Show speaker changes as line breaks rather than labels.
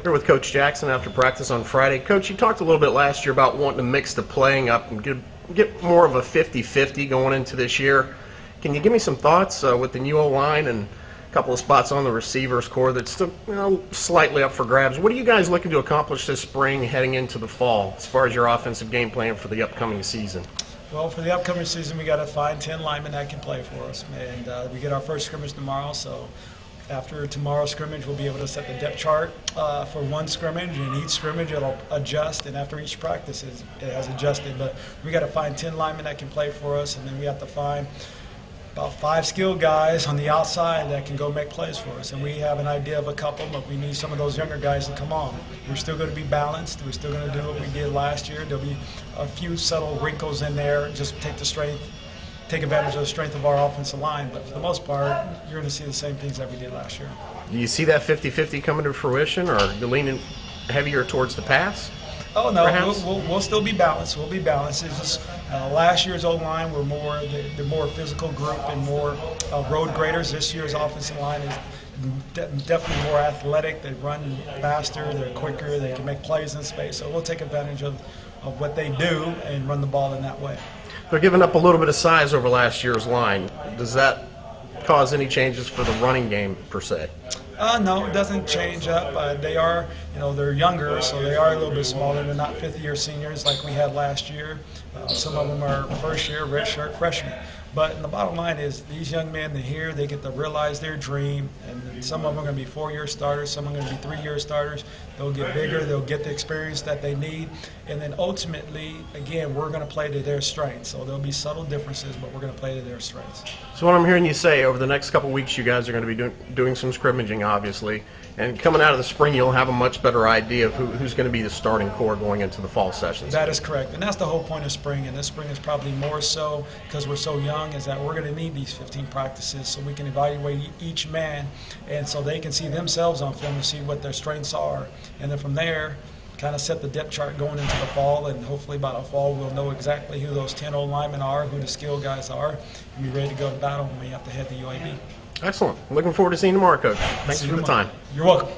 Here with Coach Jackson after practice on Friday. Coach, you talked a little bit last year about wanting to mix the playing up and get more of a 50-50 going into this year. Can you give me some thoughts with the new O-line and a couple of spots on the receivers core that's still slightly up for grabs? What are you guys looking to accomplish this spring heading into the fall as far as your offensive game plan for the upcoming season?
Well, for the upcoming season, we got to find 10 linemen that can play for us. And we get our first scrimmage tomorrow, so after tomorrow's scrimmage, we'll be able to set the depth chart for one scrimmage, and each scrimmage it'll adjust, and after each practice it has adjusted. But we got to find 10 linemen that can play for us, and then we have to find about 5 skilled guys on the outside that can go make plays for us. And we have an idea of a couple, but we need some of those younger guys to come on. We're still going to be balanced. We're still going to do what we did last year. There'll be a few subtle wrinkles in there, just take advantage of the strength of our offensive line, but for the most part, you're going to see the same things that we did last year.
Do you see that 50-50 coming to fruition, or are you leaning heavier towards the pass?
Oh, no, we'll still be balanced. We'll be balanced. It's just last year's O-line were more the more physical group and more road graders. This year's offensive line is definitely more athletic. They run faster, they're quicker, they can make plays in space. So we'll take advantage of what they do and run the ball in that way.
They're giving up a little bit of size over last year's line. Does that cause any changes for the running game per se?
No, it doesn't change up. They are, they're younger, so they are a little bit smaller. They're not fifth-year seniors like we had last year. Some of them are first-year, redshirt freshmen. But the bottom line is these young men, they get to realize their dream, and some of them are going to be 4-year starters, some are going to be 3-year starters. They'll get bigger, they'll get the experience that they need, and then ultimately, again, we're going to play to their strengths. So there'll be subtle differences, but we're going to play to their strengths.
So what I'm hearing you say, over the next couple of weeks, you guys are going to be doing some scrimmaging, obviously, and coming out of the spring, you'll have a much better idea of who's going to be the starting core going into the fall sessions.
That is correct, and that's the whole point of spring, and this spring is probably more so because we're so young, is that we're going to need these 15 practices so we can evaluate each man, and so they can see themselves on film and see what their strengths are, and then from there kind of set the depth chart going into the fall, and hopefully by the fall we'll know exactly who those 10 old linemen are, who the skilled guys are, and be ready to go to battle when we have to head to UAB.
Excellent. Looking forward to seeing you tomorrow, Coach. Thanks for the time.
You're welcome.